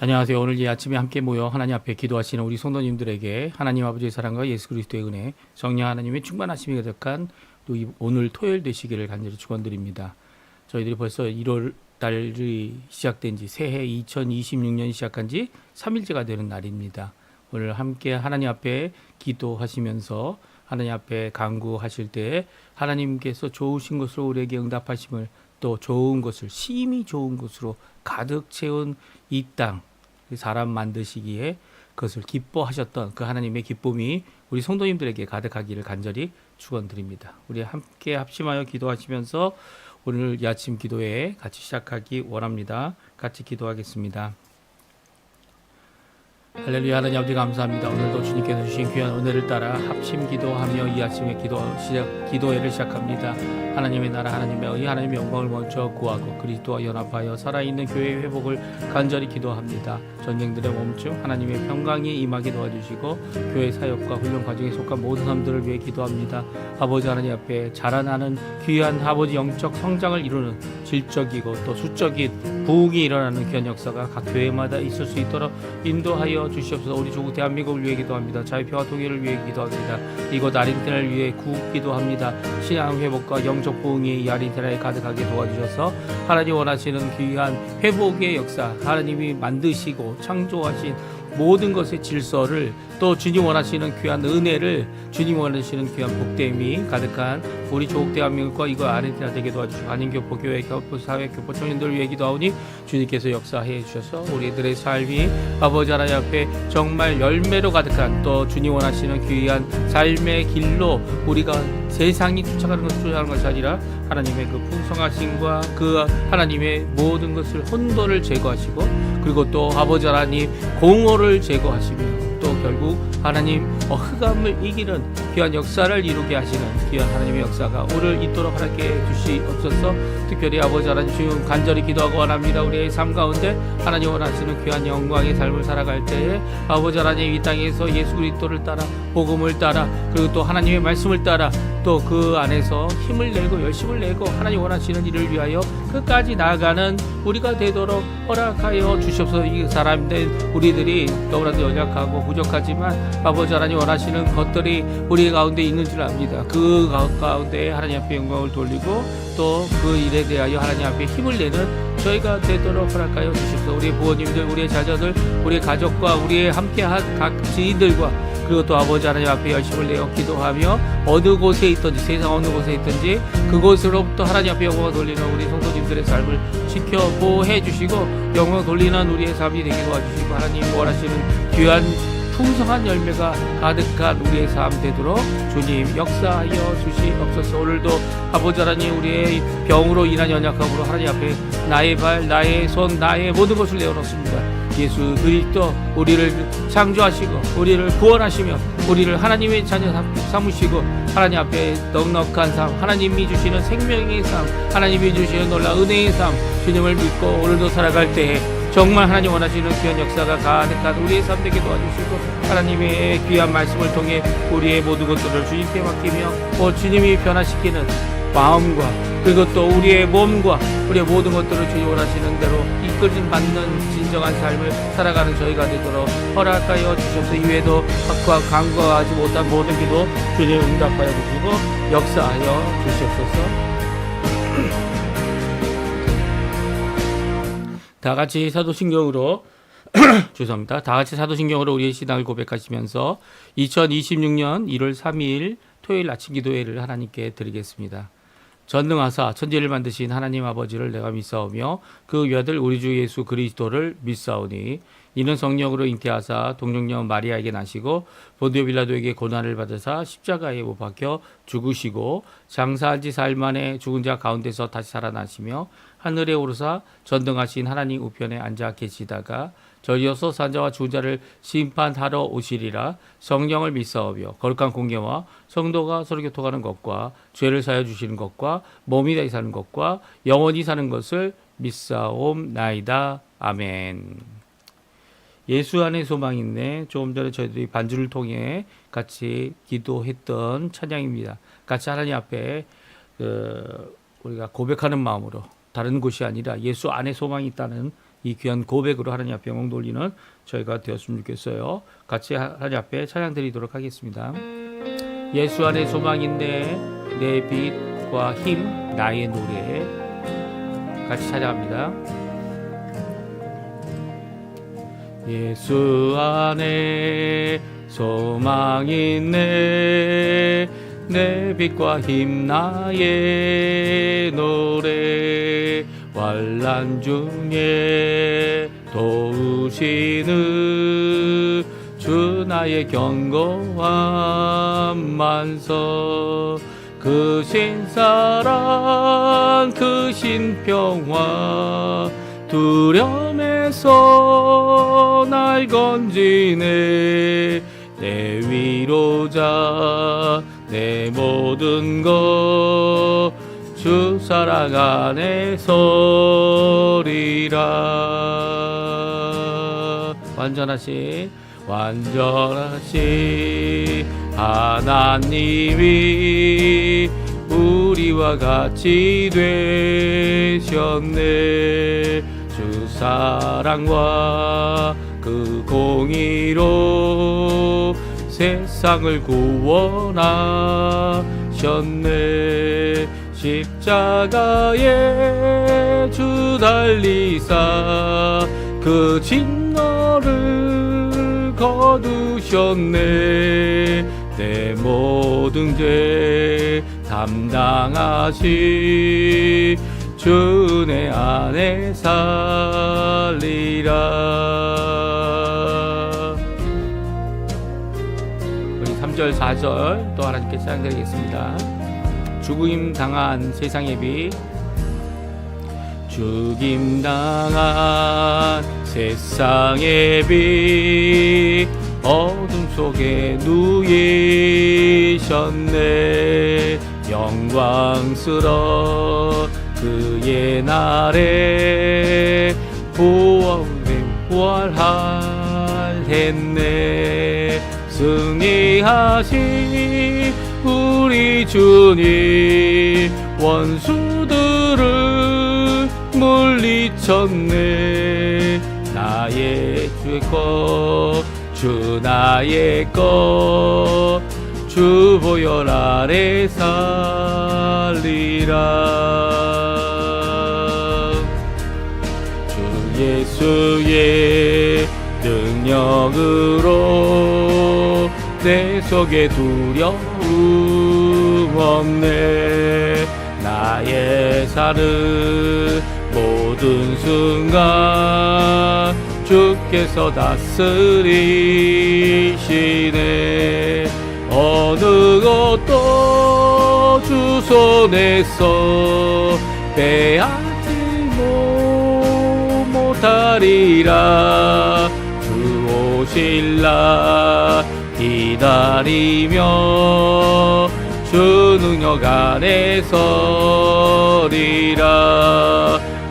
안녕하세요. 오늘 이 아침에 함께 모여 하나님 앞에 기도하시는 우리 성도님들에게 하나님 아버지의 사랑과 예수 그리스도의 은혜, 성령 하나님의 충만하심이 가득한 또 오늘 토요일 되시기를 간절히 축원드립니다. 저희들이 벌써 1월 달이 시작된 지 새해 2026년이 시작한 지 3일째가 되는 날입니다. 오늘 함께 하나님 앞에 기도하시면서 하나님 앞에 간구하실 때 하나님께서 좋으신 것으로 우리에게 응답하심을 또 좋은 것을 심히 좋은 것으로 가득 채운 이 땅, 사람 만드시기에 그것을 기뻐하셨던 그 하나님의 기쁨이 우리 성도님들에게 가득하기를 간절히 축원드립니다. 우리 함께 합심하여 기도하시면서 오늘 이 아침 기도회 같이 시작하기 원합니다. 같이 기도하겠습니다. 할렐루야. 하나님 아버지 감사합니다. 오늘도 주님께서 주신 귀한 은혜를 따라 합심 기도하며 이 아침에 기도회를 시작합니다. 하나님의 나라 하나님의 의 하나님의 영광을 먼저 구하고 그리스도와 연합하여 살아있는 교회의 회복을 간절히 기도합니다. 전쟁들의 멈춤 하나님의 평강이 임하게 도와주시고 교회 사역과 훈련 과정에 속한 모든 사람들을 위해 기도합니다. 아버지 하나님 앞에 자라나는 귀한 아버지 영적 성장을 이루는 질적이고 또 수적인 부흥이 일어나는 귀한 역사가 각 교회마다 있을 수 있도록 인도하여 주시옵소서. 우리 조국 대한민국을 위해 기도합니다. 자유평화 통일을 위해 기도합니다. 이곳 아르헨티나를 위해 기도합니다. 신앙 회복과 영적 부흥이 이 아르헨티나에 가득하게 도와주셔서 하나님 원하시는 귀한 회복의 역사, 하나님이 만드시고 창조하신 모든 것의 질서를 또 주님 원하시는 귀한 은혜를 주님 원하시는 귀한 복됨이 가득한 우리 조국 대한민국과 이거 아르헨티나 되게 도와주시고 한인교포 교회 교포 사회 교포 청년들을 위해 기도하오니 주님께서 역사해 주셔서 우리들의 삶이 아버지 하나님 앞에 정말 열매로 가득한 또 주님 원하시는 귀한 삶의 길로 우리가 세상이 쫓아가는 것이 아니라 하나님의 그 풍성하심과 그 하나님의 모든 것을 혼돈을 제거하시고 그리고 또 아버지 하나님 공허를 제거하시며 또 결국 하나님 흑암을 이기는 귀한 역사를 이루게 하시는 귀한 하나님의 역사가 오늘 있도록 하나님께 주시옵소서. 특별히 아버지 하나님 지금 간절히 기도하고 원합니다. 우리의 삶 가운데 하나님 원하시는 귀한 영광의 삶을 살아갈 때에 아버지 하나님 이 땅에서 예수 그리스도를 따라 복음을 따라 그리고 또 하나님의 말씀을 따라 또 그 안에서 힘을 내고 열심을 내고 하나님 원하시는 일을 위하여 끝까지 나아가는 우리가 되도록 허락하여 주시옵소서. 이 사람들 우리들이 너무나도 연약하고 부족하지만 아버지 하나님 원하시는 것들이 우리 가운데 있는 줄 압니다. 그 가운데 하나님 앞에 영광을 돌리고 또 그 일에 대하여 하나님 앞에 힘을 내는 저희가 되도록 허락하여 주시옵소서. 우리의 부모님들, 우리의 자녀들, 우리의 가족과 우리의 함께한 각 지인들과 그리고 또 아버지 하나님 앞에 열심을 내어 기도하며 어느 곳에 있든지 세상 어느 곳에 있든지 그곳으로부터 하나님 앞에 영광을 돌리는 우리 성도님들의 삶을 지켜 보호해 주시고 영광을 돌리는 우리의 삶이 되게 도와주시고 하나님 원하시는 귀한 풍성한 열매가 가득한 우리의 삶 되도록 주님 역사하여 주시옵소서. 오늘도 아버지 하나님 우리의 병으로 인한 연약함으로 하나님 앞에 나의 발, 나의 손, 나의 모든 것을 내어놓습니다. 예수 그리스도 우리를 창조하시고 우리를 구원하시며 우리를 하나님의 자녀 삼으시고 하나님 앞에 넉넉한 삶, 하나님이 주시는 생명의 삶, 하나님이 주시는 놀라운 은혜의 삶 주님을 믿고 오늘도 살아갈 때에 정말 하나님 원하시는 귀한 역사가 가득한 우리의 삶 되게 도와주시고 하나님의 귀한 말씀을 통해 우리의 모든 것들을 주님께 맡기며 주님이 변화시키는 마음과 그리고 또 우리의 몸과 우리의 모든 것들을 주님 원하시는 대로 이끌림 받는 진정한 삶을 살아가는 저희가 되도록 허락하여 주셔서 이외에도 간과하지 못한 모든 기도 주님 응답하여 주시고 역사하여 주시옵소서. 다 같이 사도신경으로 죄송합니다. 다 같이 사도신경으로 우리의 신앙을 고백하시면서 2026년 1월 3일 토요일 아침 기도회를 하나님께 드리겠습니다. 전능하사 천지를 만드신 하나님 아버지를 내가 믿사오며 그 외아들 우리 주 예수 그리스도를 믿사오니 이는 성령으로 잉태하사 동정녀 마리아에게 나시고 본디오 빌라도에게 고난을 받으사 십자가에 못 박혀 죽으시고 장사한 지 사흘 만에 죽은 자 가운데서 다시 살아나시며 하늘에 오르사 전등하신 하나님 우편에 앉아 계시다가 저리어서 산자와 죽은 자를 심판하러 오시리라. 성령을 믿사오며 거룩한 공예와 성도가 서로 교통하는 것과 죄를 사하여 주시는 것과 몸이 다시 사는 것과 영원히 사는 것을 믿사옵나이다. 아멘. 예수 안에 소망이 있네. 조금 전에 저희들이 반주를 통해 같이 기도했던 찬양입니다. 같이 하나님 앞에 우리가 고백하는 마음으로 다른 곳이 아니라 예수 안에 소망이 있다는 이 귀한 고백으로 하나님 앞에 영광 돌리는 저희가 되었으면 좋겠어요. 같이 하나님 앞에 찬양 드리도록 하겠습니다. 예수 안에 소망인데 내 빛과 힘 나의 노래 같이 찬양합니다. 예수 안에 소망있네 내 빛과 힘 나의 노래 환난 중에 도우시는 주 나의 견고한 만서 그 신사랑 그 신평화 두려움에서 날 건지네 내 위로자 내 모든 것 주 사랑 안에 서리라. 완전하신 하나님이 우리와 같이 되셨네 주 사랑과 그 공의로 세상을 구원하셨네 십자가에 주 달리사 그 진노를 거두셨네 내 모든 죄 담당하시 주 내 안에 살리라. 우리 3절 4절 또 하나님께 찬양드리겠습니다. 죽임 당한 세상의 빛 죽임 당한 세상의 빛 어둠 속에 누이셨네 영광스러운 그의 날에 부활했네 승리하신 우리 주님 원수들을 물리쳤네 나의 주의 것 주 나의 것 주 보혈 아래 살리라. 주 예수의 능력으로 내 속에 두려움 없네 나의 사는 모든 순간 주께서 다스리시네 어느 것도 주 손에서 빼앗지 못하리라 주 오실라 기다리며 주 능력 안에 서리라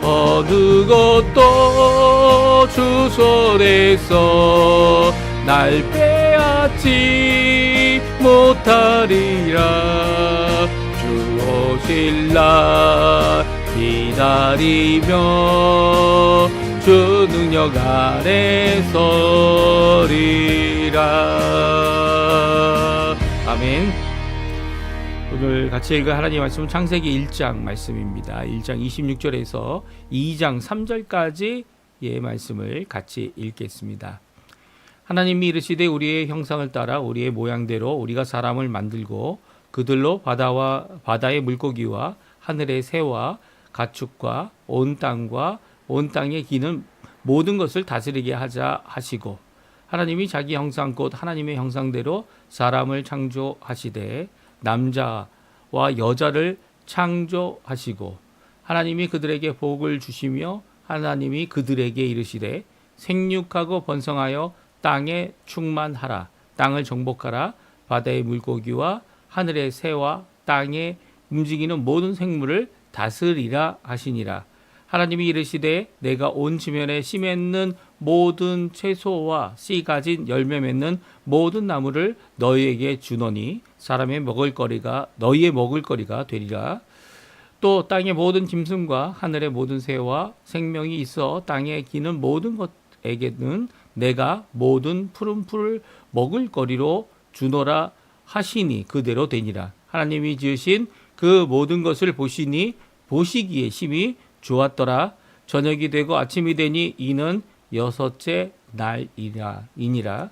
어느 것도 주 손에서 날 빼앗지 못하리라 주 오실라 기다리며 주 능력 안에 서리라. 아멘. 오늘 같이 읽을 하나님의 말씀은 창세기 1장 말씀입니다. 1장 26절에서 2장 3절까지의 말씀을 같이 읽겠습니다. 하나님이 이르시되 우리의 형상을 따라 우리의 모양대로 우리가 사람을 만들고 그들로 바다의 물고기와 하늘의 새와 가축과 온 땅과 온 땅에 기는 모든 것을 다스리게 하자 하시고 하나님이 자기 형상 곧 하나님의 형상대로 사람을 창조하시되 남자와 여자를 창조하시고 하나님이 그들에게 복을 주시며 하나님이 그들에게 이르시되 생육하고 번성하여 땅에 충만하라 땅을 정복하라 바다의 물고기와 하늘의 새와 땅에 움직이는 모든 생물을 다스리라 하시니라. 하나님이 이르시되 내가 온 지면에 씨 맺는 모든 채소와 씨 가진 열매 맺는 모든 나무를 너희에게 주노니 사람의 먹을거리가 너희의 먹을거리가 되리라. 또 땅의 모든 짐승과 하늘의 모든 새와 생명이 있어 땅에 기는 모든 것에게는 내가 모든 푸른 풀을 먹을 거리로 주노라 하시니 그대로 되니라. 하나님이 지으신 그 모든 것을 보시기에 심히 좋았더라. 저녁이 되고 아침이 되니 이는 여섯째 날이니라.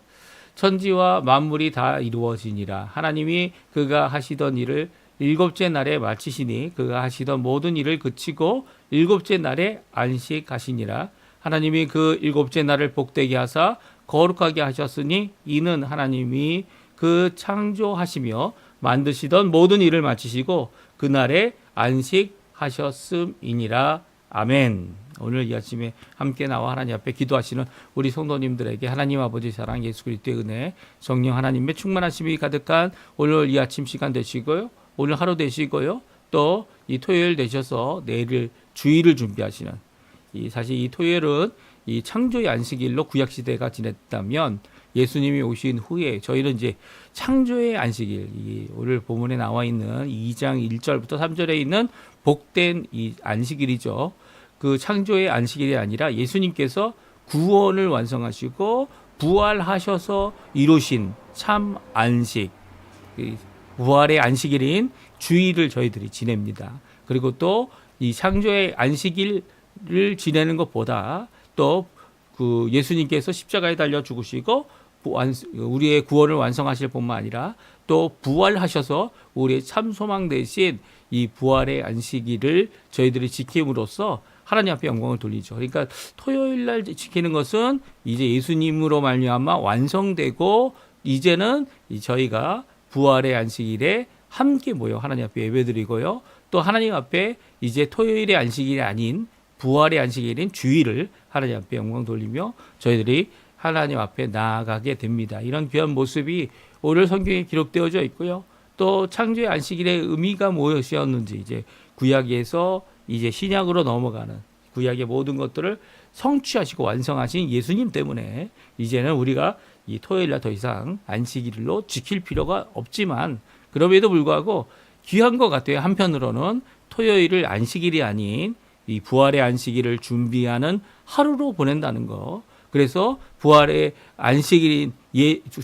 천지와 만물이 다 이루어지니라. 하나님이 그가 하시던 일을 일곱째 날에 마치시니 그가 하시던 모든 일을 그치고 일곱째 날에 안식하시니라. 하나님이 그 일곱째 날을 복되게 하사 거룩하게 하셨으니 이는 하나님이 그 창조하시며 만드시던 모든 일을 마치시고 그날에 안식하셨음이니라. 아멘. 오늘 이 아침에 함께 나와 하나님 앞에 기도하시는 우리 성도님들에게 하나님 아버지 사랑, 예수 그리스도의 은혜, 성령 하나님의 충만하심이 가득한 오늘 이 아침 시간 되시고요. 오늘 하루 되시고요. 또 이 토요일 되셔서 내일 주일을 준비하시는 사실 이 토요일은 이 창조의 안식일로 구약 시대가 지냈다면 예수님이 오신 후에 저희는 이제 창조의 안식일, 오늘 본문에 나와 있는 2장 1절부터 3절에 있는 복된 이 안식일이죠. 그 창조의 안식일이 아니라 예수님께서 구원을 완성하시고 부활하셔서 이루신 참 안식, 부활의 안식일인 주일을 저희들이 지냅니다. 그리고 또 이 창조의 안식일을 지내는 것보다 또 그 예수님께서 십자가에 달려 죽으시고 우리의 구원을 완성하실 뿐만 아니라 또 부활하셔서 우리의 참 소망 대신 이 부활의 안식일을 저희들이 지킴으로써 하나님 앞에 영광을 돌리죠. 그러니까 토요일 날 지키는 것은 이제 예수님으로 말미암아 완성되고 이제는 저희가 부활의 안식일에 함께 모여 하나님 앞에 예배드리고요. 또 하나님 앞에 이제 토요일의 안식일이 아닌 부활의 안식일인 주일을 하나님 앞에 영광 돌리며 저희들이 하나님 앞에 나아가게 됩니다. 이런 귀한 모습이 오늘 성경에 기록되어져 있고요. 또 창조의 안식일의 의미가 무엇이었는지 이제 구약에서 이제 신약으로 넘어가는 구약의 모든 것들을 성취하시고 완성하신 예수님 때문에 이제는 우리가 이 토요일날 더 이상 안식일로 지킬 필요가 없지만 그럼에도 불구하고 귀한 것 같아요. 한편으로는 토요일을 안식일이 아닌 이 부활의 안식일을 준비하는 하루로 보낸다는 거. 그래서 부활의 안식일인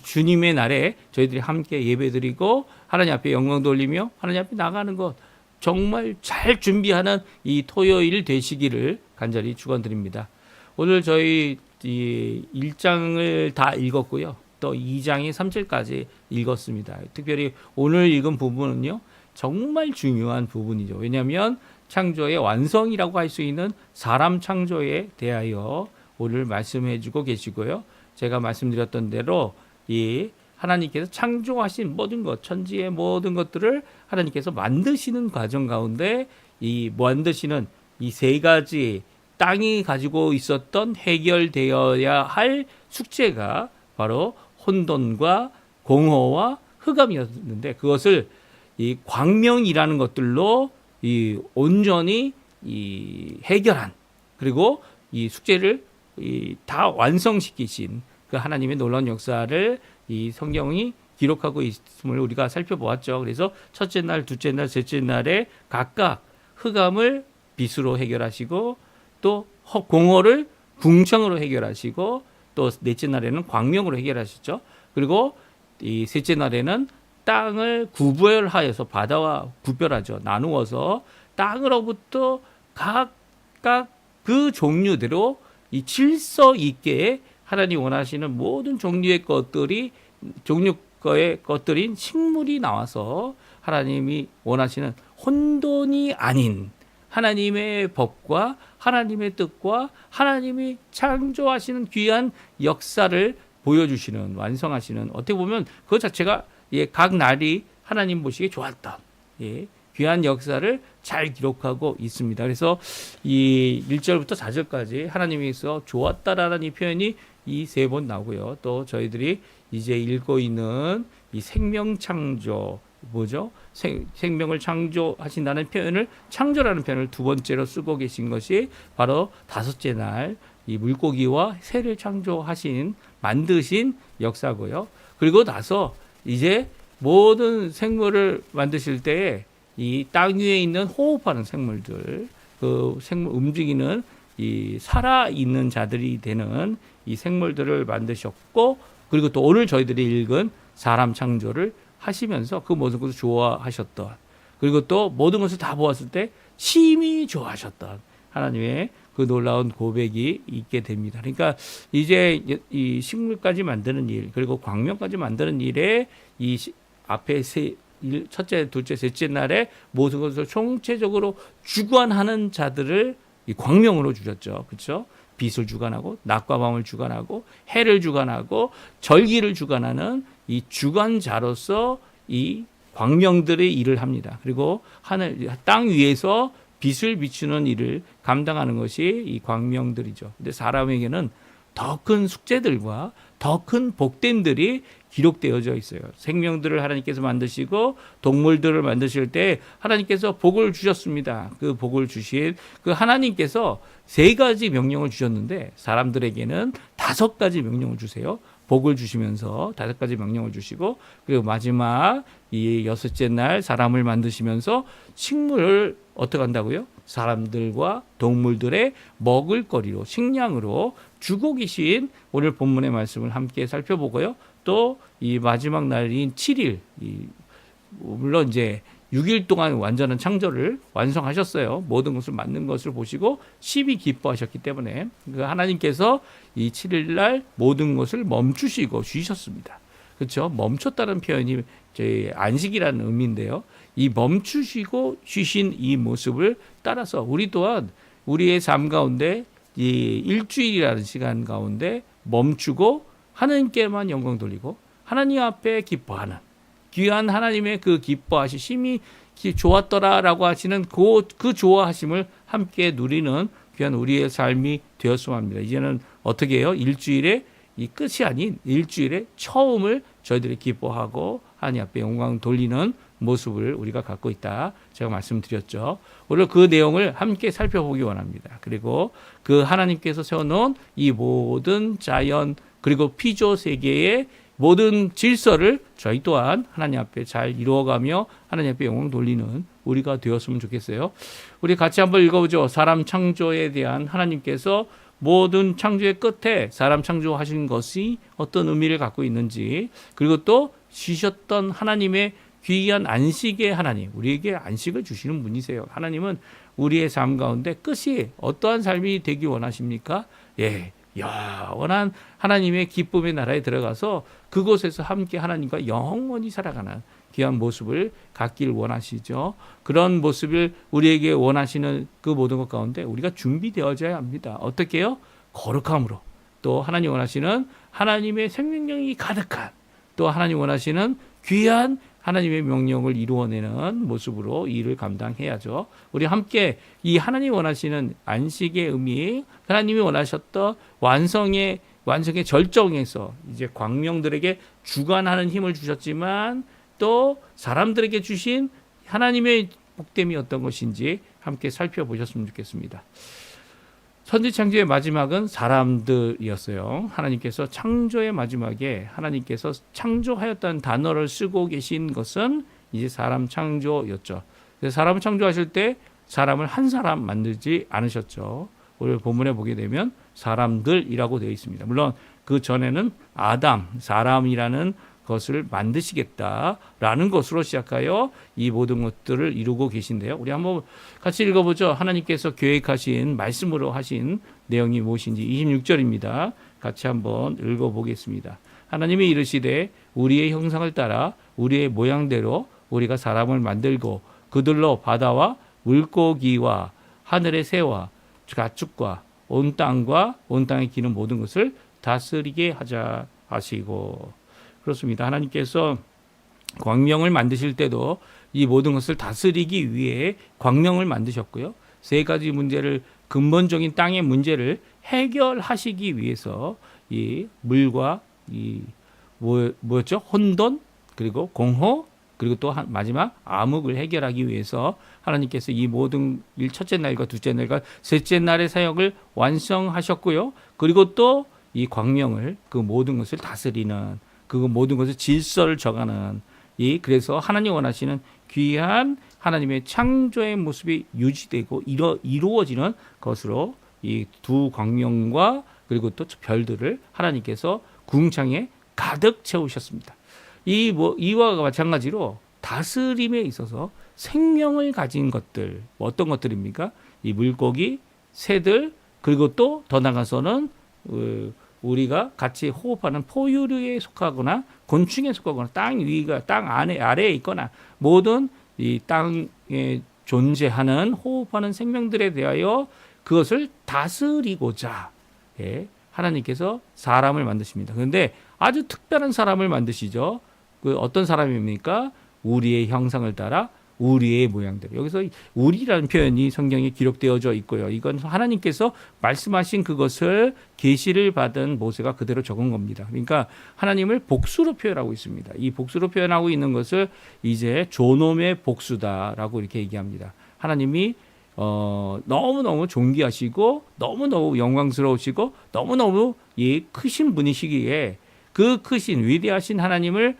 주님의 날에 저희들이 함께 예배드리고 하나님 앞에 영광 돌리며 하나님 앞에 나가는 것 정말 잘 준비하는 이 토요일 되시기를 간절히 축원드립니다. 오늘 저희 이 1장을 다 읽었고요. 또 2장의 3절까지 읽었습니다. 특별히 오늘 읽은 부분은요. 정말 중요한 부분이죠. 왜냐하면 창조의 완성이라고 할 수 있는 사람 창조에 대하여 오늘 말씀해 주고 계시고요. 제가 말씀드렸던 대로 이 하나님께서 창조하신 모든 것, 천지의 모든 것들을 하나님께서 만드시는 과정 가운데 이 만드시는 이 세 가지 땅이 가지고 있었던 해결되어야 할 숙제가 바로 혼돈과 공허와 흑암이었는데 그것을 이 광명이라는 것들로 이 온전히 이 해결한 그리고 이 숙제를 다 완성시키신 그 하나님의 놀라운 역사를 이 성경이 기록하고 있음을 우리가 살펴보았죠. 그래서 첫째 날, 둘째 날, 셋째 날에 각각 흑암을 빛으로 해결하시고 또 공허를 궁창으로 해결하시고 또 넷째 날에는 광명으로 해결하셨죠. 그리고 이 셋째 날에는 땅을 구별하여서 바다와 구별하죠. 나누어서 땅으로부터 각각 그 종류대로 이 질서 있게 하나님 원하시는 모든 종류의 것들인 식물이 나와서 하나님이 원하시는 혼돈이 아닌 하나님의 법과 하나님의 뜻과 하나님이 창조하시는 귀한 역사를 보여주시는 완성하시는 어떻게 보면 그 자체가 각 날이 하나님 보시기에 좋았던 귀한 역사를 잘 기록하고 있습니다. 그래서 이 1절부터 4절까지 하나님께서 좋았다라는 이 표현이 이 세 번 나오고요. 또 저희들이 이제 읽고 있는 이 생명 창조 뭐죠? 생명을 창조하신다는 표현을 창조라는 표현을 두 번째로 쓰고 계신 것이 바로 다섯째 날 이 물고기와 새를 창조하신 만드신 역사고요. 그리고 나서 이제 모든 생물을 만드실 때에 이 땅 위에 있는 호흡하는 생물들, 그 생물 움직이는 이 살아 있는 자들이 되는 이 생물들을 만드셨고, 그리고 또 오늘 저희들이 읽은 사람 창조를 하시면서 그 모든 것을 좋아하셨던, 그리고 또 모든 것을 다 보았을 때 심히 좋아하셨던 하나님의 그 놀라운 고백이 있게 됩니다. 그러니까 이제 이 식물까지 만드는 일, 그리고 광명까지 만드는 일에 이 앞에 첫째, 둘째, 셋째 날에 모든 것을 총체적으로 주관하는 자들을 이 광명으로 주셨죠. 그렇죠? 빛을 주관하고 낮과 밤을 주관하고 해를 주관하고 절기를 주관하는 이 주관자로서 이 광명들의 일을 합니다. 그리고 하늘 땅 위에서 빛을 비추는 일을 감당하는 것이 이 광명들이죠. 근데 사람에게는 더 큰 숙제들과 더 큰 복됨들이 기록되어져 있어요. 생명들을 하나님께서 만드시고 동물들을 만드실 때 하나님께서 복을 주셨습니다. 그 복을 주신 그 하나님께서 3가지 명령을 주셨는데 사람들에게는 5가지 명령을 주세요. 복을 주시면서 5가지 명령을 주시고, 그리고 마지막 이 6째 날 사람을 만드시면서 식물을 어떻게 한다고요? 사람들과 동물들의 먹을거리로, 식량으로 주고 계신 오늘 본문의 말씀을 함께 살펴보고요. 또 이 마지막 날인 7일, 물론 이제 6일 동안 완전한 창조를 완성하셨어요. 모든 것을 만든 것을 보시고 심히 기뻐하셨기 때문에 그 하나님께서 이 7일 날 모든 것을 멈추시고 쉬셨습니다. 그렇죠? 멈췄다는 표현이 저희 안식이라는 의미인데요. 이 멈추시고 쉬신 이 모습을 따라서 우리 또한 우리의 삶 가운데 이 일주일이라는 시간 가운데 멈추고 하나님께만 영광 돌리고 하나님 앞에 기뻐하는 귀한 하나님의 그 기뻐하시 심히 좋았더라라고 하시는 그 좋아하심을 함께 누리는 귀한 우리의 삶이 되었으면 합니다. 이제는 어떻게 해요? 일주일의 이 끝이 아닌 일주일의 처음을 저희들이 기뻐하고 하나님 앞에 영광 돌리는 모습을 우리가 갖고 있다. 제가 말씀드렸죠. 오늘 그 내용을 함께 살펴보기 원합니다. 그리고 그 하나님께서 세워놓은 이 모든 자연 그리고 피조 세계의 모든 질서를 저희 또한 하나님 앞에 잘 이루어가며 하나님 앞에 영광 돌리는 우리가 되었으면 좋겠어요. 우리 같이 한번 읽어보죠. 사람 창조에 대한 하나님께서 모든 창조의 끝에 사람 창조하신 것이 어떤 의미를 갖고 있는지, 그리고 또 쉬셨던 하나님의 귀한 안식의 하나님, 우리에게 안식을 주시는 분이세요. 하나님은 우리의 삶 가운데 끝이 어떠한 삶이 되기 원하십니까? 영원한 하나님의 기쁨의 나라에 들어가서 그곳에서 함께 하나님과 영원히 살아가는 귀한 모습을 갖길 원하시죠. 그런 모습을 우리에게 원하시는 그 모든 것 가운데 우리가 준비되어져야 합니다. 어떻게 해요? 거룩함으로, 또 하나님 원하시는 하나님의 생명력이 가득한, 또 하나님 원하시는 귀한 하나님의 명령을 이루어내는 모습으로 일을 감당해야죠. 우리 함께 이 하나님 원하시는 안식의 의미, 하나님이 원하셨던 완성의 절정에서 이제 광명들에게 주관하는 힘을 주셨지만 또 사람들에게 주신 하나님의 복됨이 어떤 것인지 함께 살펴보셨으면 좋겠습니다. 선지창조의 마지막은 사람들이었어요. 하나님께서 창조의 마지막에 하나님께서 창조하였다는 단어를 쓰고 계신 것은 이제 사람 창조였죠. 사람을 창조하실 때 사람을 한 사람 만들지 않으셨죠. 오늘 본문에 보게 되면 사람들이라고 되어 있습니다. 물론 그 전에는 아담, 사람이라는 것을 만드시겠다라는 것으로 시작하여 이 모든 것들을 이루고 계신데요. 우리 한번 같이 읽어보죠. 하나님께서 계획하신 말씀으로 하신 내용이 무엇인지 26절입니다. 같이 한번 읽어보겠습니다. 하나님이 이르시되 우리의 형상을 따라 우리의 모양대로 우리가 사람을 만들고 그들로 바다와 물고기와 하늘의 새와 가축과 온 땅과 온 땅에 기는 모든 것을 다스리게 하자 하시고, 그렇습니다. 하나님께서 광명을 만드실 때도 이 모든 것을 다스리기 위해 광명을 만드셨고요. 3가지 문제를, 근본적인 땅의 문제를 해결하시기 위해서 이 물과 이 뭐였죠? 혼돈, 그리고 공허, 그리고 또 마지막 암흑을 해결하기 위해서 하나님께서 이 모든 일 첫째 날과 둘째 날과 셋째 날의 사역을 완성하셨고요. 그리고 또 이 광명을, 그 모든 것을 다스리는, 그 모든 것을 질서를 정하는, 그래서 하나님 원하시는 귀한 하나님의 창조의 모습이 유지되고 이루어지는 것으로 이 두 광명과 그리고 또 별들을 하나님께서 궁창에 가득 채우셨습니다. 이와 마찬가지로 다스림에 있어서 생명을 가진 것들, 어떤 것들입니까? 이 물고기, 새들, 그리고 또 더 나가서는 우리가 같이 호흡하는 포유류에 속하거나 곤충에 속하거나 땅 위가 땅 아래에 있거나 모든 이 땅에 존재하는 호흡하는 생명들에 대하여 그것을 다스리고자 하나님께서 사람을 만드십니다. 그런데 아주 특별한 사람을 만드시죠. 그 어떤 사람입니까? 우리의 형상을 따라 우리의 모양대로. 여기서 우리라는 표현이 성경에 기록되어져 있고요. 이건 하나님께서 말씀하신 그것을 계시를 받은 모세가 그대로 적은 겁니다. 그러니까 하나님을 복수로 표현하고 있습니다. 이 복수로 표현하고 있는 것을 이제 존엄의 복수다라고 이렇게 얘기합니다. 하나님이 너무너무 존귀하시고 너무너무 영광스러우시고 너무너무 크신 분이시기에 그 크신 위대하신 하나님을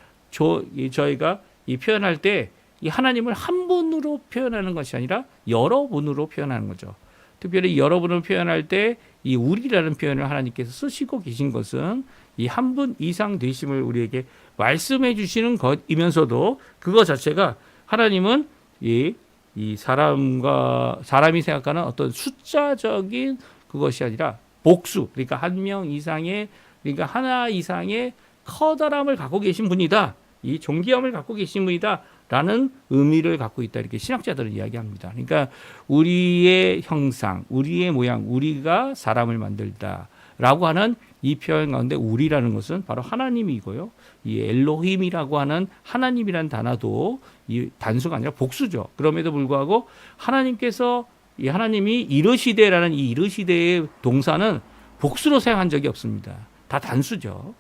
저희가 이 표현할 때 이 하나님을 한 분으로 표현하는 것이 아니라 여러 분으로 표현하는 거죠. 특별히 여러 분을 표현할 때 이 우리라는 표현을 하나님께서 쓰시고 계신 것은 이 한 분 이상 되심을 우리에게 말씀해 주시는 것이면서도 그거 자체가 하나님은 이 사람이 생각하는 어떤 숫자적인 그것이 아니라 복수, 그러니까 한 명 이상의, 그러니까 하나 이상의 커다람을 갖고 계신 분이다. 이 존귀함을 갖고 계신 분이다. 라는 의미를 갖고 있다. 이렇게 신학자들은 이야기합니다. 그러니까 우리의 형상, 우리의 모양, 우리가 사람을 만들다. 라고 하는 이 표현 가운데 우리라는 것은 바로 하나님이고요. 이 엘로힘이라고 하는 하나님이라는 단어도 이 단수가 아니라 복수죠. 그럼에도 불구하고 하나님께서 이 하나님이 이르시되라는 이 이르시되의 동사는 복수로 사용한 적이 없습니다. 다 단수죠.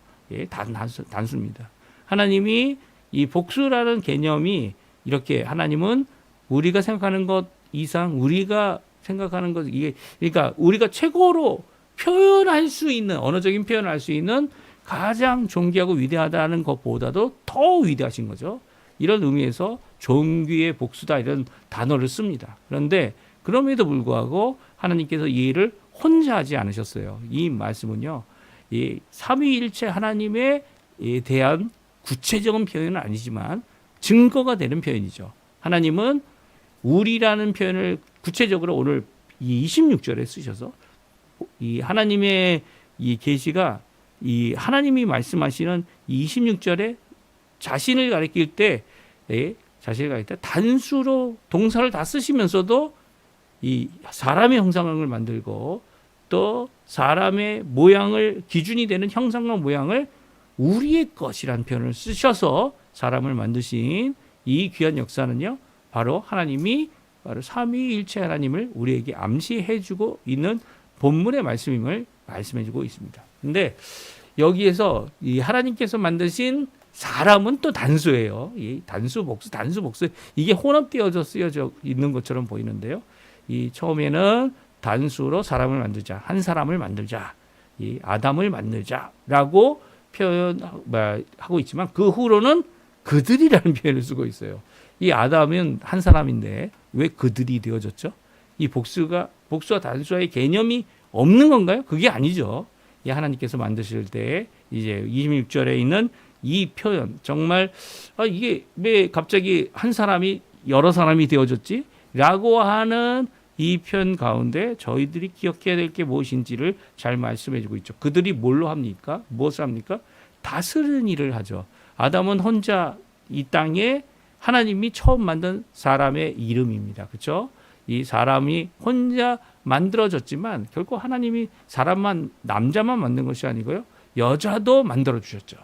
단수입니다. 하나님이 이 복수라는 개념이 이렇게 하나님은 우리가 생각하는 것 이상 우리가 생각하는 것 이게 그러니까 우리가 최고로 표현할 수 있는 언어적인 표현을 할 수 있는 가장 존귀하고 위대하다는 것보다도 더 위대하신 거죠. 이런 의미에서 존귀의 복수다 이런 단어를 씁니다. 그런데 그럼에도 불구하고 하나님께서 이 일을 혼자 하지 않으셨어요. 이 말씀은요. 이 삼위일체 하나님에 대한 구체적인 표현은 아니지만 증거가 되는 표현이죠. 하나님은 우리라는 표현을 구체적으로 오늘 이 26절에 쓰셔서 이 하나님의 이 계시가 이 하나님이 말씀하시는 이 26절에 자신을 가리킬 때 단수로 동사를 다 쓰시면서도 이 사람의 형상을 만들고 또 사람의 모양을 기준이 되는 형상과 모양을 우리의 것이라는 표현을 쓰셔서 사람을 만드신 이 귀한 역사는요. 바로 하나님이 바로 삼위일체 하나님을 우리에게 암시해주고 있는 본문의 말씀임을 말씀해주고 있습니다. 그런데 여기에서 이 하나님께서 만드신 사람은 또 단수예요. 이 단수 복수 이게 혼합되어져 쓰여져 있는 것처럼 보이는데요. 이 처음에는 단수로 사람을 만들자, 한 사람을 만들자, 이 아담을 만들자라고 표현하고 있지만 그 후로는 그들이라는 표현을 쓰고 있어요. 이 아담은 한 사람인데 왜 그들이 되어졌죠? 이 복수와 단수와의 개념이 없는 건가요? 그게 아니죠. 이 하나님께서 만드실 때 이제 26절에 있는 이 표현 정말 이게 왜 갑자기 한 사람이 여러 사람이 되어졌지? 라고 하는 이 표현 가운데 저희들이 기억해야 될 게 무엇인지를 잘 말씀해 주고 있죠. 그들이 뭘로 합니까? 무엇을 합니까? 다스리는 일을 하죠. 아담은 혼자 이 땅에 하나님이 처음 만든 사람의 이름입니다. 그렇죠? 이 사람이 혼자 만들어졌지만 결코 하나님이 남자만 만든 것이 아니고요. 여자도 만들어 주셨죠.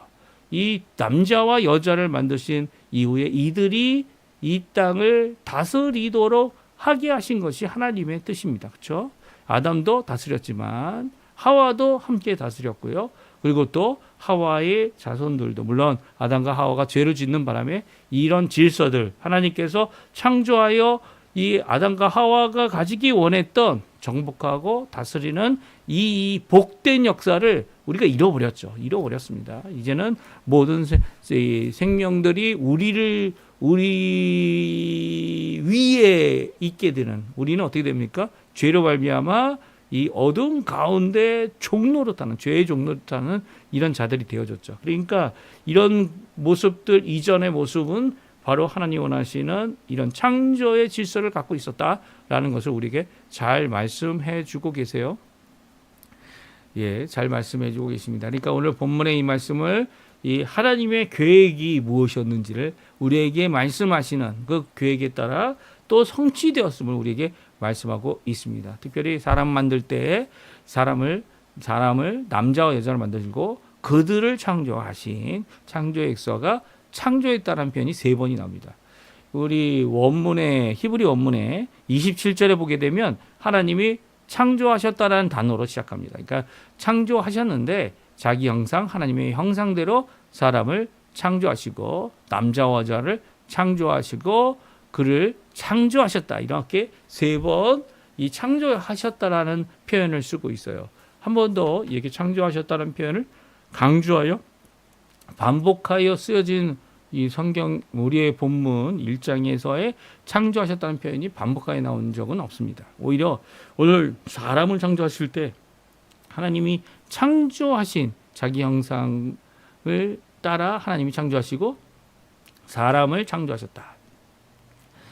이 남자와 여자를 만드신 이후에 이들이 이 땅을 다스리도록 하게 하신 것이 하나님의 뜻입니다. 그렇죠? 아담도 다스렸지만 하와도 함께 다스렸고요. 그리고 또 하와의 자손들도 물론 아담과 하와가 죄를 짓는 바람에 이런 질서들 하나님께서 창조하여 이 아담과 하와가 가지기 원했던 정복하고 다스리는 이 복된 역사를 우리가 잃어버렸습니다. 이제는 모든 생명들이 우리 위에 있게 되는, 우리는 어떻게 됩니까? 죄로 말미암아 이 어둠 가운데 종노릇하는, 죄의 종노릇하는 이런 자들이 되어졌죠. 그러니까 이런 모습들, 이전의 모습은 바로 하나님 원하시는 이런 창조의 질서를 갖고 있었다라는 것을 우리에게 잘 말씀해 주고 계세요. 예, 잘 말씀해 주고 계십니다. 그러니까 오늘 본문의 이 말씀을 이 하나님의 계획이 무엇이었는지를 우리에게 말씀하시는 그 계획에 따라 또 성취되었음을 우리에게 말씀하고 있습니다. 특별히 사람 만들 때 사람을 남자와 여자로 만드시고 그들을 창조하신 창조의 역사가 창조했다는 표현이 3번이 나옵니다. 우리 원문에, 히브리 원문에 27절에 보게 되면 하나님이 창조하셨다라는 단어로 시작합니다. 그러니까 창조하셨는데 자기 형상, 하나님의 형상대로 사람을 창조하시고 남자와 여자를 창조하시고 그를 창조하셨다. 이렇게 3번 이 창조하셨다라는 표현을 쓰고 있어요. 한 번 더 이렇게 창조하셨다는 표현을 강조하여 반복하여 쓰여진 이 성경 우리의 본문 1장에서의 창조하셨다는 표현이 반복하여 나온 적은 없습니다. 오히려 오늘 사람을 창조하실 때 하나님이 창조하신 자기 형상을 따라 하나님이 창조하시고 사람을 창조하셨다.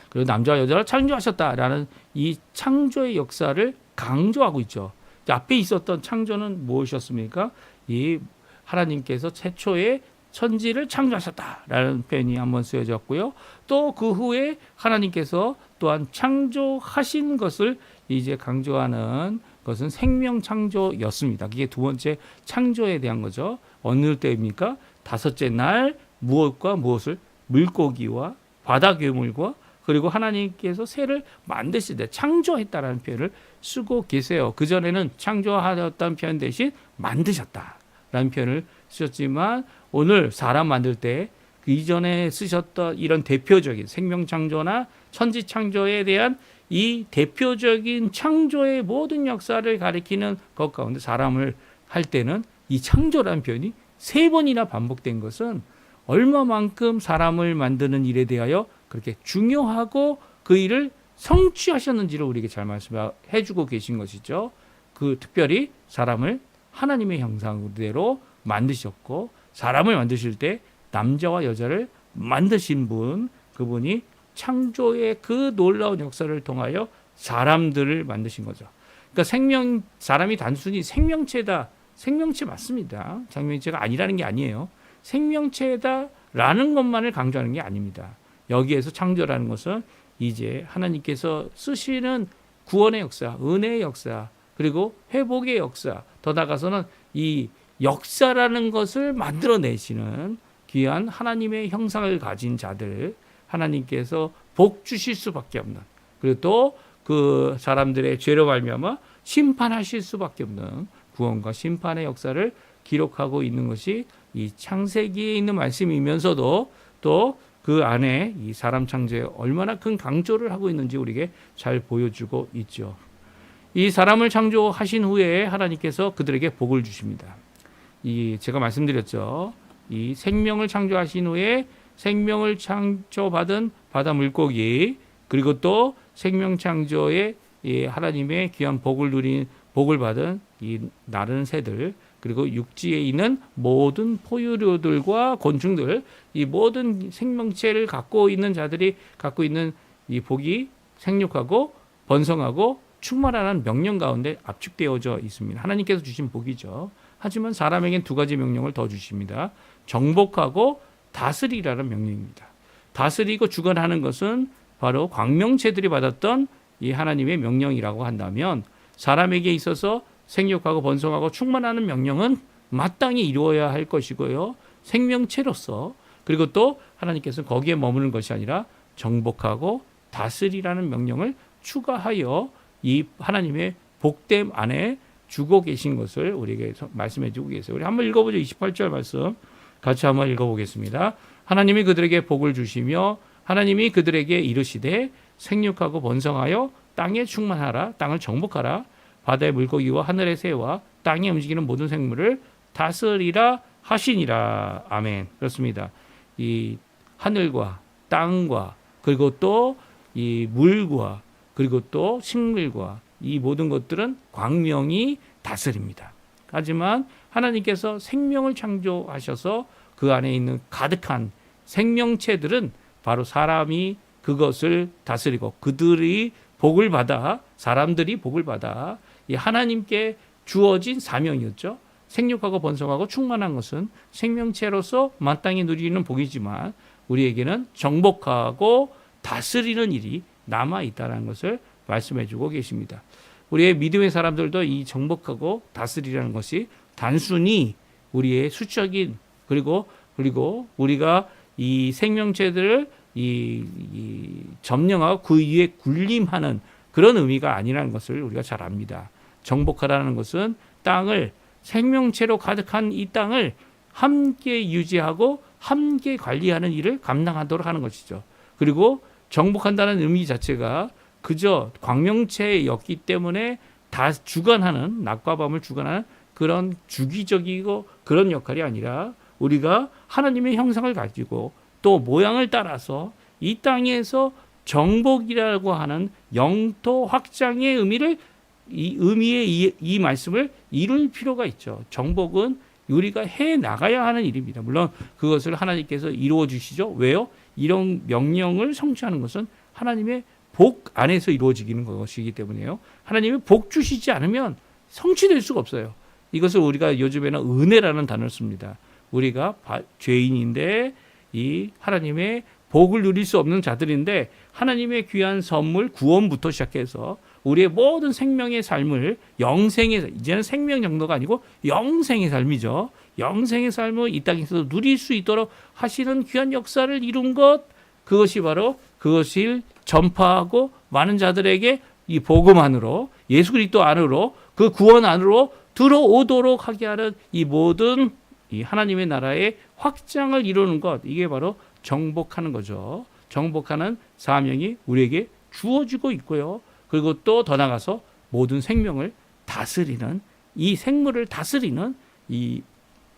그리고 남자와 여자를 창조하셨다라는 이 창조의 역사를 강조하고 있죠. 앞에 있었던 창조는 무엇이었습니까? 이 하나님께서 최초의 천지를 창조하셨다라는 표현이 한번 쓰여졌고요. 또 그 후에 하나님께서 또한 창조하신 것을 이제 강조하는 것은 생명 창조였습니다. 그게 두 번째 창조에 대한 거죠. 어느 때입니까? 5째 날 무엇과 무엇을? 물고기와 바다 괴물과 그리고 하나님께서 새를 만드실 때 창조했다라는 표현을 쓰고 계세요. 그전에는 창조하셨다는 표현 대신 만드셨다라는 표현을 쓰셨지만 오늘 사람 만들 때 그 이전에 쓰셨던 이런 대표적인 생명 창조나 천지 창조에 대한 이 대표적인 창조의 모든 역사를 가리키는 것 가운데 사람을 할 때는 이 창조라는 표현이 3번이나 반복된 것은 얼마만큼 사람을 만드는 일에 대하여 그렇게 중요하고 그 일을 성취하셨는지를 우리에게 잘 말씀해 주고 계신 것이죠. 그 특별히 사람을 하나님의 형상대로 만드셨고 사람을 만드실 때 남자와 여자를 만드신 분, 그분이 창조의 그 놀라운 역사를 통하여 사람들을 만드신 거죠. 그러니까 사람이 단순히 생명체다. 생명체 맞습니다. 생명체가 아니라는 게 아니에요. 생명체다라는 것만을 강조하는 게 아닙니다. 여기에서 창조라는 것은 이제 하나님께서 쓰시는 구원의 역사, 은혜의 역사, 그리고 회복의 역사, 더 나아가서는 이 역사라는 것을 만들어내시는 귀한 하나님의 형상을 가진 자들, 하나님께서 복 주실 수밖에 없는, 그리고 또 그 사람들의 죄로 말미암아 심판하실 수밖에 없는 구원과 심판의 역사를 기록하고 있는 것이 이 창세기에 있는 말씀이면서도 또 그 안에 이 사람 창조에 얼마나 큰 강조를 하고 있는지 우리에게 잘 보여주고 있죠. 이 사람을 창조하신 후에 하나님께서 그들에게 복을 주십니다. 제가 말씀드렸죠. 이 생명을 창조하신 후에 생명을 창조받은 바다 물고기, 그리고 또 생명 창조에 하나님의 귀한 복을 받은 이 나른 새들, 그리고 육지에 있는 모든 포유류들과 곤충들, 이 모든 생명체를 갖고 있는 자들이 갖고 있는 이 복이 생육하고 번성하고 충만하라는 명령 가운데 압축되어져 있습니다. 하나님께서 주신 복이죠. 하지만 사람에겐 2가지 명령을 더 주십니다. 정복하고 다스리라는 명령입니다. 다스리고 주관하는 것은 바로 광명체들이 받았던 이 하나님의 명령이라고 한다면, 사람에게 있어서 생육하고 번성하고 충만하는 명령은 마땅히 이루어야 할 것이고요. 생명체로서, 그리고 또 하나님께서는 거기에 머무는 것이 아니라 정복하고 다스리라는 명령을 추가하여 이 하나님의 복됨 안에 주고 계신 것을 우리에게 말씀해 주고 계세요. 우리 한번 읽어보죠. 28절 말씀 같이 한번 읽어보겠습니다. 하나님이 그들에게 복을 주시며 하나님이 그들에게 이르시되 생육하고 번성하여 땅에 충만하라, 땅을 정복하라, 바다의 물고기와 하늘의 새와 땅에 움직이는 모든 생물을 다스리라 하시니라. 아멘. 그렇습니다. 이 하늘과 땅과 그리고 또 이 물과 그리고 또 식물과 이 모든 것들은 광명이 다스립니다. 하지만 하나님께서 생명을 창조하셔서 그 안에 있는 가득한 생명체들은 바로 사람이 그것을 다스리고 그들이 복을 받아 사람들이 복을 받아 이 하나님께 주어진 사명이었죠. 생육하고 번성하고 충만한 것은 생명체로서 마땅히 누리는 복이지만 우리에게는 정복하고 다스리는 일이 남아 있다는 것을 말씀해 주고 계십니다. 우리의 믿음의 사람들도 이 정복하고 다스리라는 것이 단순히 우리의 수적인 그리고 우리가 이 생명체들을 이 점령하고 그 위에 군림하는 그런 의미가 아니라는 것을 우리가 잘 압니다. 정복하라는 것은 땅을 생명체로 가득한 이 땅을 함께 유지하고 함께 관리하는 일을 감당하도록 하는 것이죠. 그리고 정복한다는 의미 자체가 그저 광명체였기 때문에 다 주관하는 낮과 밤을 주관하는 그런 주기적이고 그런 역할이 아니라 우리가 하나님의 형상을 가지고 또 모양을 따라서 이 땅에서 정복이라고 하는 영토 확장의 의미를 이 말씀을 이룰 필요가 있죠. 정복은 우리가 해 나가야 하는 일입니다. 물론 그것을 하나님께서 이루어 주시죠. 왜요? 이런 명령을 성취하는 것은 하나님의 복 안에서 이루어지는 것이기 때문에요. 하나님이 복 주시지 않으면 성취될 수가 없어요. 이것을 우리가 요즘에는 은혜라는 단어를 씁니다. 우리가 죄인인데 이 하나님의 복을 누릴 수 없는 자들인데 하나님의 귀한 선물 구원부터 시작해서 우리의 모든 생명의 삶을 영생의 이제는 생명 정도가 아니고 영생의 삶이죠. 영생의 삶을 이 땅에서 누릴 수 있도록 하시는 귀한 역사를 이룬 것 그것이 바로 그것을 전파하고 많은 자들에게 이 복음 안으로 예수 그리스도 안으로 그 구원 안으로 들어오도록 하게 하는 이 모든 이 하나님의 나라의 확장을 이루는 것 이게 바로 정복하는 거죠. 정복하는 사명이 우리에게 주어지고 있고요. 그리고 또 더 나가서 모든 생명을 다스리는 이 생물을 다스리는 이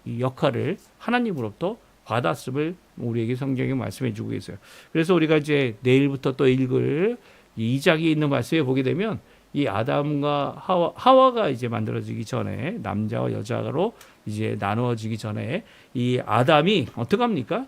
역할을 하나님으로부터 받았음을 우리에게 성경이 말씀해 주고 계세요. 그래서 우리가 이제 내일부터 또 읽을 이 2장에 있는 말씀에 보게 되면 이 아담과 하와가 이제 만들어지기 전에 남자와 여자로 이제 나누어지기 전에 이 아담이 어떻게 합니까?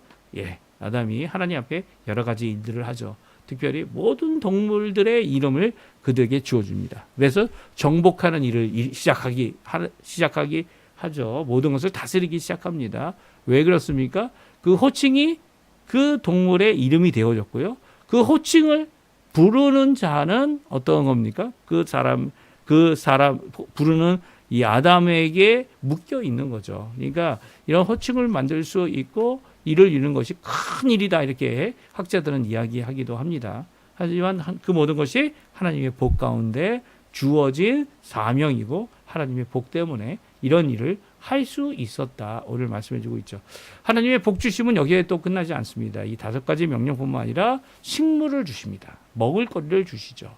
아담이 하나님 앞에 여러 가지 일들을 하죠. 특별히 모든 동물들의 이름을 그들에게 주어줍니다. 그래서 정복하는 일을 시작하기 하죠. 모든 것을 다스리기 시작합니다. 왜 그렇습니까? 그 호칭이 그 동물의 이름이 되어졌고요. 그 호칭을 부르는 자는 어떤 겁니까? 그 사람 부르는 이 아담에게 묶여 있는 거죠. 그러니까 이런 호칭을 만들 수 있고 이를 이루는 것이 큰 일이다 이렇게 학자들은 이야기하기도 합니다. 하지만 그 모든 것이 하나님의 복 가운데 주어진 사명이고 하나님의 복 때문에 이런 일을 할 수 있었다. 오늘 말씀해주고 있죠. 하나님의 복 주심은 여기에 또 끝나지 않습니다. 이 5가지 명령뿐만 아니라 식물을 주십니다. 먹을거리를 주시죠.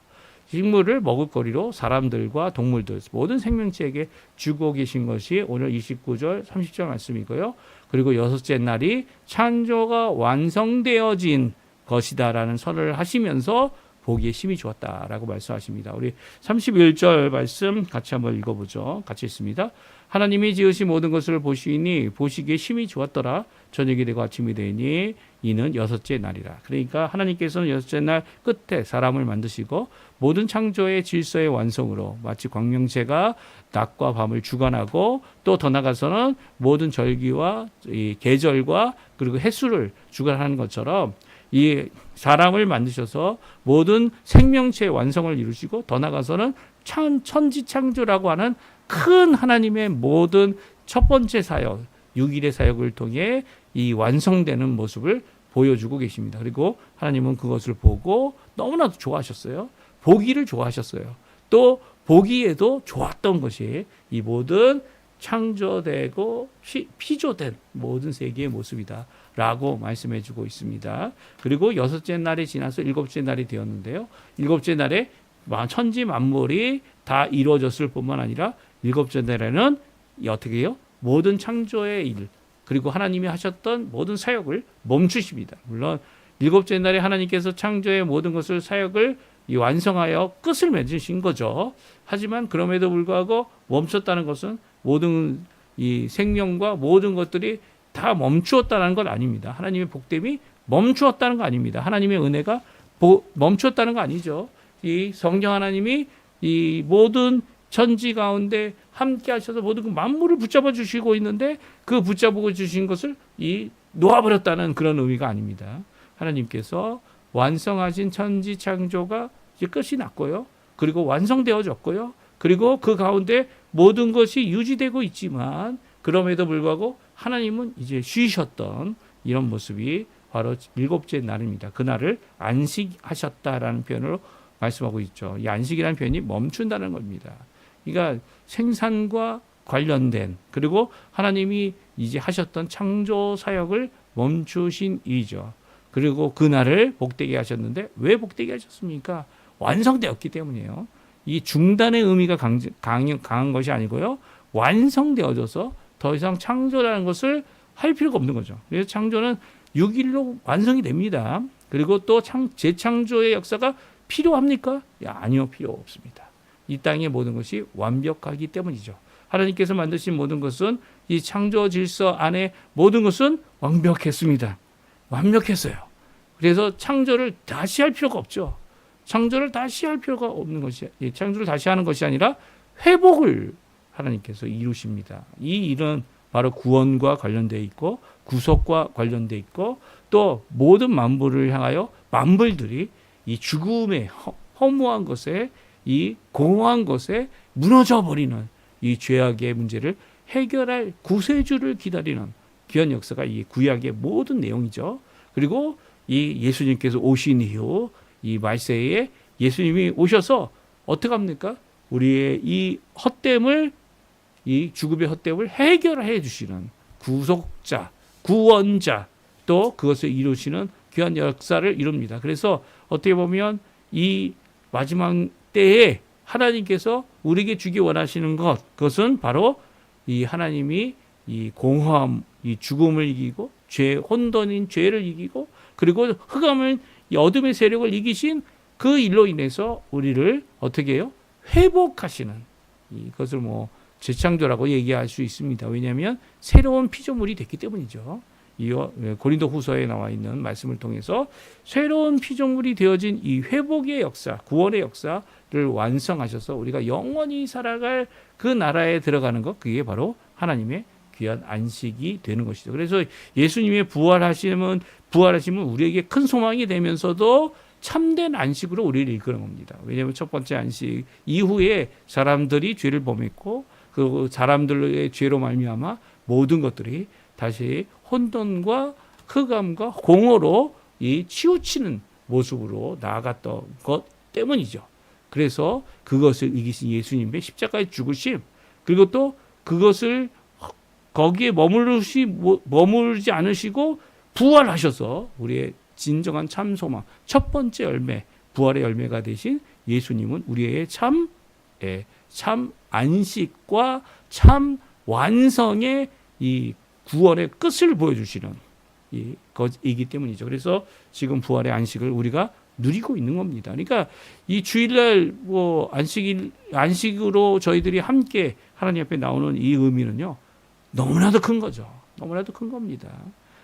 식물을 먹을거리로 사람들과 동물들 모든 생명체에게 주고 계신 것이 오늘 29절 30절 말씀이고요. 그리고 6째 날이 창조가 완성되어진 것이다라는 선언을 하시면서 보기에 심히 좋았다라고 말씀하십니다. 우리 31절 말씀 같이 한번 읽어보죠. 같이 읽습니다. 하나님이 지으신 모든 것을 보시니 보시기에 심히 좋았더라. 저녁이 되고 아침이 되니 이는 6째 날이라. 그러니까 하나님께서는 6째 날 끝에 사람을 만드시고 모든 창조의 질서의 완성으로 마치 광명체가 낮과 밤을 주관하고 또 더 나가서는 모든 절기와 이 계절과 그리고 횟수를 주관하는 것처럼 이 사람을 만드셔서 모든 생명체의 완성을 이루시고 더 나가서는 천지창조라고 하는 큰 하나님의 모든 첫 번째 사역 6일의 사역을 통해 이 완성되는 모습을 보여주고 계십니다. 그리고 하나님은 그것을 보고 너무나도 좋아하셨어요. 보기를 좋아하셨어요. 또 보기에도 좋았던 것이 이 모든 창조되고 피조된 모든 세계의 모습이다 라고 말씀해 주고 있습니다. 그리고 6째 날이 지나서 7째 날이 되었는데요. 7째 날에 천지 만물이 다 이루어졌을 뿐만 아니라 7째 날에는 어떻게 해요? 모든 창조의 일 그리고 하나님이 하셨던 모든 사역을 멈추십니다. 물론 일곱째 날에 하나님께서 창조의 모든 것을 사역을 완성하여 끝을 맺으신 거죠. 하지만 그럼에도 불구하고 멈췄다는 것은 모든 이 생명과 모든 것들이 다 멈추었다는 건 아닙니다. 하나님의 복됨이 멈추었다는 거 아닙니다. 하나님의 은혜가 멈추었다는 거 아니죠. 이 성령 하나님이 이 모든 천지 가운데 함께 하셔서 모든 그 만물을 붙잡아 주시고 있는데 그 붙잡고 주신 것을 놓아버렸다는 그런 의미가 아닙니다. 하나님께서 완성하신 천지 창조가 이제 끝이 났고요. 그리고 완성되어졌고요. 그리고 그 가운데 모든 것이 유지되고 있지만 그럼에도 불구하고 하나님은 이제 쉬셨던 이런 모습이 바로 일곱째 날입니다. 그날을 안식하셨다라는 표현으로 말씀하고 있죠. 이 안식이라는 표현이 멈춘다는 겁니다. 그러니까 생산과 관련된 그리고 하나님이 이제 하셨던 창조 사역을 멈추신 일이죠. 그리고 그날을 복되게 하셨는데 왜 복되게 하셨습니까? 완성되었기 때문이에요. 이 중단의 의미가 강한 것이 아니고요. 완성되어져서 더 이상 창조라는 것을 할 필요가 없는 거죠. 그래서 창조는 6일로 완성이 됩니다. 그리고 또 재창조의 역사가 필요합니까? 아니요, 필요 없습니다. 이 땅의 모든 것이 완벽하기 때문이죠. 하나님께서 만드신 모든 것은 이 창조 질서 안에 모든 것은 완벽했습니다. 완벽했어요. 그래서 창조를 다시 할 필요가 없죠. 창조를 다시 할 필요가 없는 것이, 창조를 다시 하는 것이 아니라 회복을 하나님께서 이루십니다. 이 일은 바로 구원과 관련되어 있고 구속과 관련되어 있고 또 모든 만물을 향하여 만물들이 이 죽음의 허무한 것에 이 공허한 것에 무너져 버리는 이 죄악의 문제를 해결할 구세주를 기다리는 귀한 역사가 이 구약의 모든 내용이죠. 그리고 이 예수님께서 오신 이후 이 말세에 예수님이 오셔서 어떻게 합니까? 우리의 이 헛됨을 이 죽음의 헛됨을 해결해 주시는 구속자, 구원자 또 그것을 이루시는 귀한 역사를 이룹니다. 그래서 어떻게 보면 이 마지막 때에 하나님께서 우리에게 주기 원하시는 그것은 바로 이 하나님이 이 공허함, 이 죽음을 이기고 혼돈인 죄를 이기고 그리고 흑암을 이 어둠의 세력을 이기신 그 일로 인해서 우리를 어떻게 해요? 회복하시는 이것을 재창조라고 얘기할 수 있습니다. 왜냐하면 새로운 피조물이 됐기 때문이죠. 이 고린도 후서에 나와 있는 말씀을 통해서 새로운 피조물이 되어진 이 회복의 역사, 구원의 역사를 완성하셔서 우리가 영원히 살아갈 그 나라에 들어가는 것, 그게 바로 하나님의 귀한 안식이 되는 것이죠. 그래서 예수님의 부활하심은 우리에게 큰 소망이 되면서도 참된 안식으로 우리를 이끄는 겁니다. 왜냐하면 첫 번째 안식 이후에 사람들이 죄를 범했고 그 사람들의 죄로 말미암아 모든 것들이 다시 혼돈과 흑암과 공허로 이 치우치는 모습으로 나아갔던 것 때문이죠. 그래서 그것을 이기신 예수님의 십자가의 죽으심 그리고 또 그것을 거기에 머무르지 않으시고 부활하셔서 우리의 진정한 참 소망 첫 번째 열매 부활의 열매가 되신 예수님은 우리의 참 안식과 참 완성의 이 구원의 끝을 보여주시는 이기 때문이죠. 그래서 지금 부활의 안식을 우리가 누리고 있는 겁니다. 그러니까 이 주일날 안식으로 저희들이 함께 하나님 앞에 나오는 이 의미는요, 너무나도 큰 거죠. 너무나도 큰 겁니다.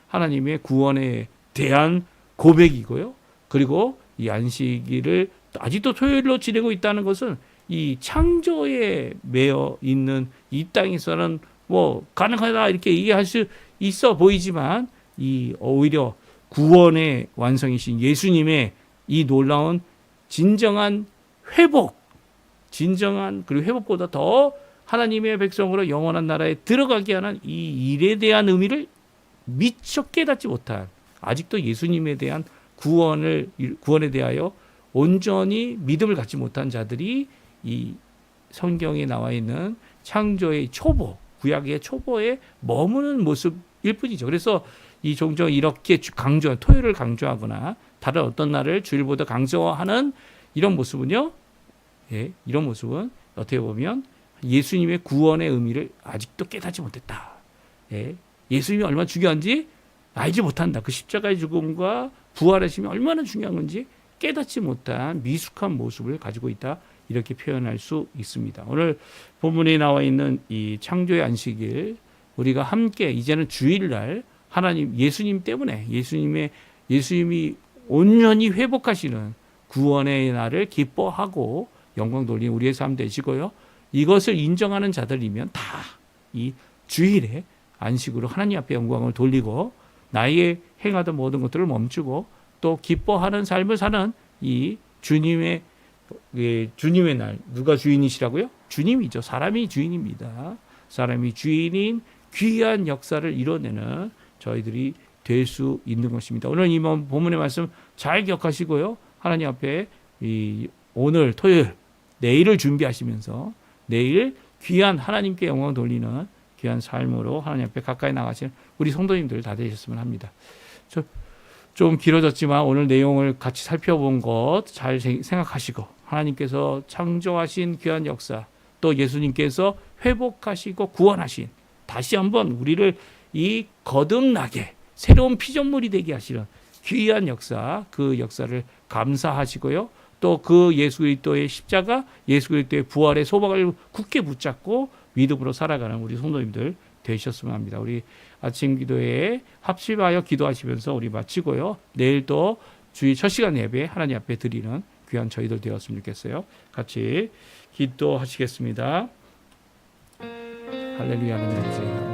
하나님의 구원에 대한 고백이고요. 그리고 이 안식일을 아직도 토요일로 지내고 있다는 것은 이 창조에 매여 있는 이 땅에서는 가능하다 이렇게 얘기할 수 있어 보이지만 이 오히려 구원의 완성이신 예수님의 이 놀라운 진정한 회복, 그리고 회복보다 더 하나님의 백성으로 영원한 나라에 들어가게 하는 이 일에 대한 의미를 미처 깨닫지 못한 아직도 예수님에 대한 구원에 대하여 온전히 믿음을 갖지 못한 자들이 이 성경에 나와 있는 창조의 초보, 구약의 초보에 머무는 모습일 뿐이죠. 그래서 이 종종 이렇게 토요일을 강조하거나 다른 어떤 날을 주일보다 강조하는 이런 모습은요, 이런 모습은 어떻게 보면 예수님의 구원의 의미를 아직도 깨닫지 못했다. 예수님이 얼마나 중요한지 알지 못한다. 그 십자가의 죽음과 부활하심이 얼마나 중요한 건지 깨닫지 못한 미숙한 모습을 가지고 있다. 이렇게 표현할 수 있습니다. 오늘 본문에 나와 있는 이 창조의 안식일 우리가 함께 이제는 주일날 하나님 예수님 때문에 예수님이 온전히 회복하시는 구원의 날을 기뻐하고 영광 돌리는 우리의 삶 되시고요. 이것을 인정하는 자들이면 다 이 주일에 안식으로 하나님 앞에 영광을 돌리고 나의 행하던 모든 것들을 멈추고 또 기뻐하는 삶을 사는 이 주님의 날. 누가 주인이시라고요? 주님이죠. 사람이 주인입니다. 사람이 주인인 귀한 역사를 이뤄내는 저희들이 될 수 있는 것입니다. 오늘 이 본문의 말씀 잘 기억하시고요. 하나님 앞에 오늘 토요일 내일을 준비하시면서 내일 귀한 하나님께 영광 돌리는 귀한 삶으로 하나님 앞에 가까이 나가시는 우리 성도님들 다 되셨으면 합니다. 좀 길어졌지만 오늘 내용을 같이 살펴본 것 잘 생각하시고 하나님께서 창조하신 귀한 역사 또 예수님께서 회복하시고 구원하신 다시 한번 우리를 이 거듭나게 새로운 피조물이 되게 하시는 귀한 역사 그 역사를 감사하시고요. 또 그 예수 그리스도의 십자가 예수 그리스도의 부활의 소망을 굳게 붙잡고 믿음으로 살아가는 우리 성도님들 되셨으면 합니다. 우리 아침 기도에 합심하여 기도하시면서 우리 마치고요. 내일 또 주일 첫 시간 예배 하나님 앞에 드리는 귀한 저희들 되었으면 좋겠어요. 같이 기도하시겠습니다. 할렐루야 하나님.